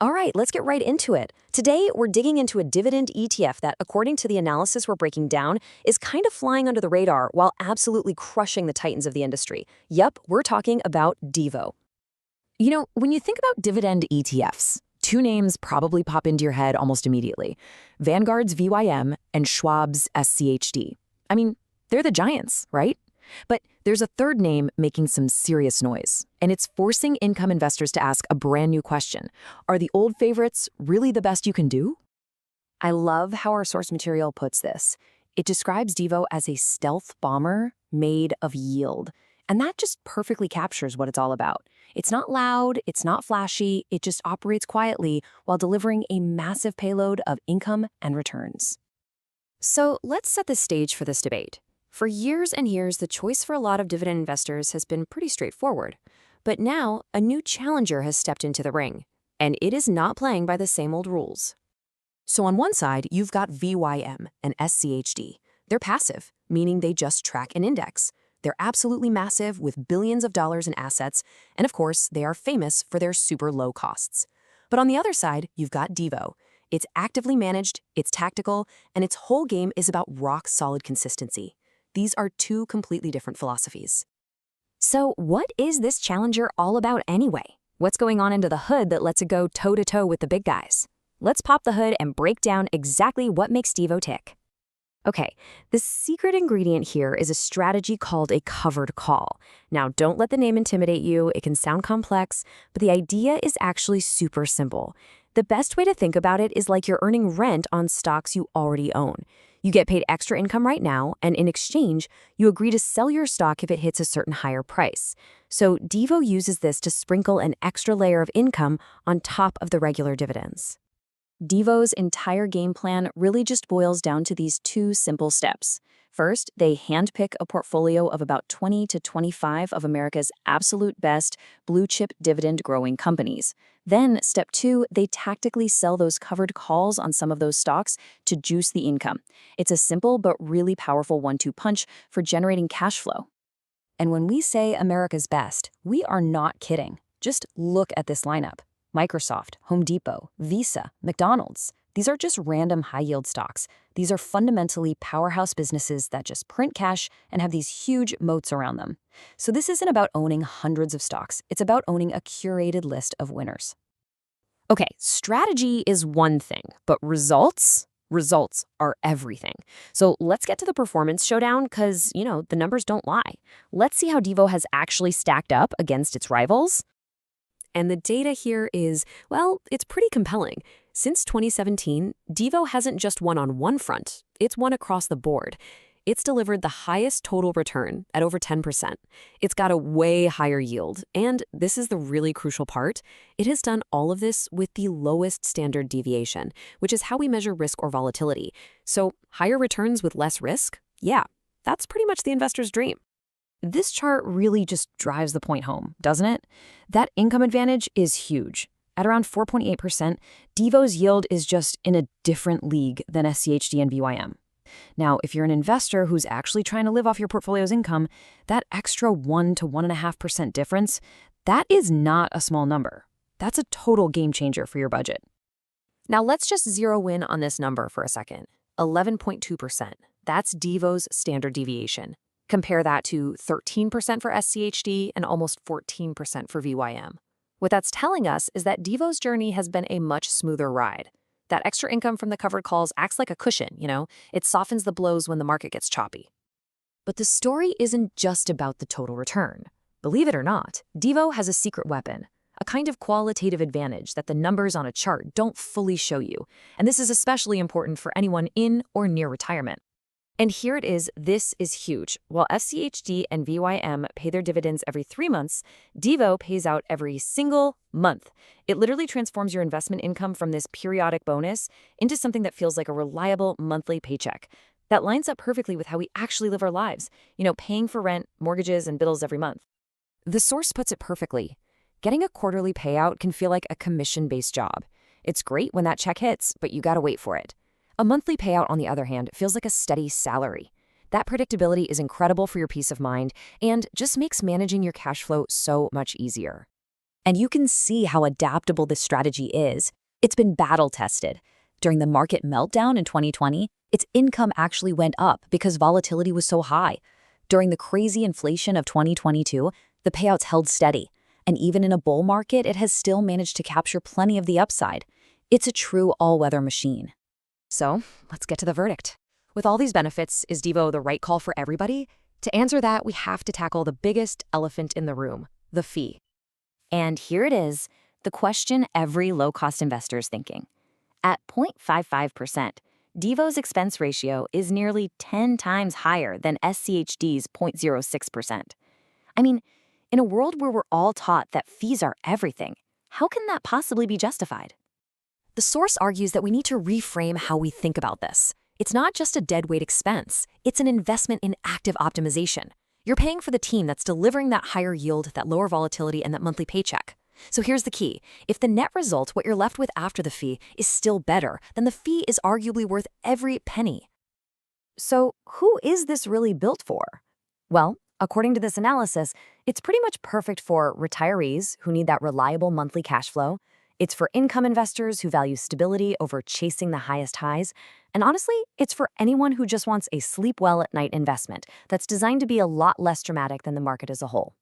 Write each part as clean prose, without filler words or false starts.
All right, let's get right into it. Today, we're digging into a dividend ETF that, according to the analysis we're breaking down, is kind of flying under the radar while absolutely crushing the titans of the industry. Yep, we're talking about DIVO. When you think about dividend ETFs, two names probably pop into your head almost immediately: Vanguard's VYM and Schwab's SCHD. I mean, they're the giants, right? But there's a third name making some serious noise, and it's forcing income investors to ask a brand new question. Are the old favorites really the best you can do? I love how our source material puts this. It describes DIVO as a stealth bomber made of yield, and that just perfectly captures what it's all about. It's not loud, it's not flashy, it just operates quietly while delivering a massive payload of income and returns. So let's set the stage for this debate. For years and years, the choice for a lot of dividend investors has been pretty straightforward. But now, a new challenger has stepped into the ring, and it is not playing by the same old rules. So on one side, you've got VYM and SCHD. They're passive, meaning they just track an index. They're absolutely massive with billions of dollars in assets, and of course, they are famous for their super low costs. But on the other side, you've got DIVO. It's actively managed, it's tactical, and its whole game is about rock-solid consistency. These are two completely different philosophies. So what is this challenger all about anyway? What's going on under the hood that lets it go toe-to-toe with the big guys? Let's pop the hood and break down exactly what makes DIVO tick. Okay, the secret ingredient here is a strategy called a covered call. Now, don't let the name intimidate you. It can sound complex, but the idea is actually super simple. The best way to think about it is like you're earning rent on stocks you already own. You get paid extra income right now, and in exchange, you agree to sell your stock if it hits a certain higher price. So DIVO uses this to sprinkle an extra layer of income on top of the regular dividends. DIVO's entire game plan really just boils down to these two simple steps. First, they handpick a portfolio of about 20 to 25 of America's absolute best blue-chip dividend-growing companies. Then, step two, they tactically sell those covered calls on some of those stocks to juice the income. It's a simple but really powerful one-two punch for generating cash flow. And when we say America's best, we are not kidding. Just look at this lineup. Microsoft, Home Depot, Visa, McDonald's. These are just random high-yield stocks. These are fundamentally powerhouse businesses that just print cash and have these huge moats around them. So this isn't about owning hundreds of stocks. It's about owning a curated list of winners. Okay, strategy is one thing, but results are everything. So let's get to the performance showdown because, the numbers don't lie. Let's see how DIVO has actually stacked up against its rivals. And the data here is, well, it's pretty compelling. Since 2017, DIVO hasn't just won on one front, it's won across the board. It's delivered the highest total return at over 10%. It's got a way higher yield, and this is the really crucial part. It has done all of this with the lowest standard deviation, which is how we measure risk or volatility. So higher returns with less risk? Yeah, that's pretty much the investor's dream. This chart really just drives the point home, doesn't it? That income advantage is huge. At around 4.8%, DIVO's yield is just in a different league than SCHD and VYM. Now, if you're an investor who's actually trying to live off your portfolio's income, that extra 1 to 1.5% difference, that is not a small number. That's a total game changer for your budget. Now, let's just zero in on this number for a second. 11.2%. That's DIVO's standard deviation. Compare that to 13% for SCHD and almost 14% for VYM. What that's telling us is that DIVO's journey has been a much smoother ride. That extra income from the covered calls acts like a cushion, It softens the blows when the market gets choppy. But the story isn't just about the total return. Believe it or not, DIVO has a secret weapon, a kind of qualitative advantage that the numbers on a chart don't fully show you. And this is especially important for anyone in or near retirement. And here it is, this is huge. While SCHD and VYM pay their dividends every 3 months, DIVO pays out every single month. It literally transforms your investment income from this periodic bonus into something that feels like a reliable monthly paycheck. That lines up perfectly with how we actually live our lives, paying for rent, mortgages, and bills every month. The source puts it perfectly. Getting a quarterly payout can feel like a commission-based job. It's great when that check hits, but you gotta wait for it. A monthly payout, on the other hand, feels like a steady salary. That predictability is incredible for your peace of mind and just makes managing your cash flow so much easier. And you can see how adaptable this strategy is. It's been battle-tested. During the market meltdown in 2020, its income actually went up because volatility was so high. During the crazy inflation of 2022, the payouts held steady. And even in a bull market, it has still managed to capture plenty of the upside. It's a true all-weather machine. So, let's get to the verdict. With all these benefits, is DIVO the right call for everybody? To answer that, we have to tackle the biggest elephant in the room, the fee. And here it is, the question every low-cost investor is thinking. At 0.55%, DIVO's expense ratio is nearly 10 times higher than SCHD's 0.06%. I mean, in a world where we're all taught that fees are everything, how can that possibly be justified? The source argues that we need to reframe how we think about this. It's not just a deadweight expense, it's an investment in active optimization. You're paying for the team that's delivering that higher yield, that lower volatility, and that monthly paycheck. So here's the key. If the net result, what you're left with after the fee, is still better, then the fee is arguably worth every penny. So who is this really built for? Well, according to this analysis, it's pretty much perfect for retirees who need that reliable monthly cash flow. It's for income investors who value stability over chasing the highest highs. And honestly, it's for anyone who just wants a sleep well at night investment that's designed to be a lot less dramatic than the market as a whole.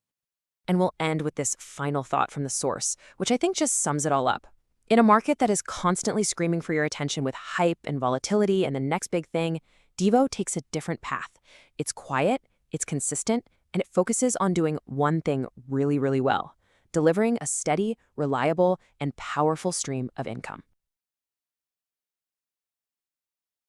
And we'll end with this final thought from the source, which I think just sums it all up. In a market that is constantly screaming for your attention with hype and volatility and the next big thing, DIVO takes a different path. It's quiet, it's consistent, and it focuses on doing one thing really, really well: delivering a steady, reliable, and powerful stream of income.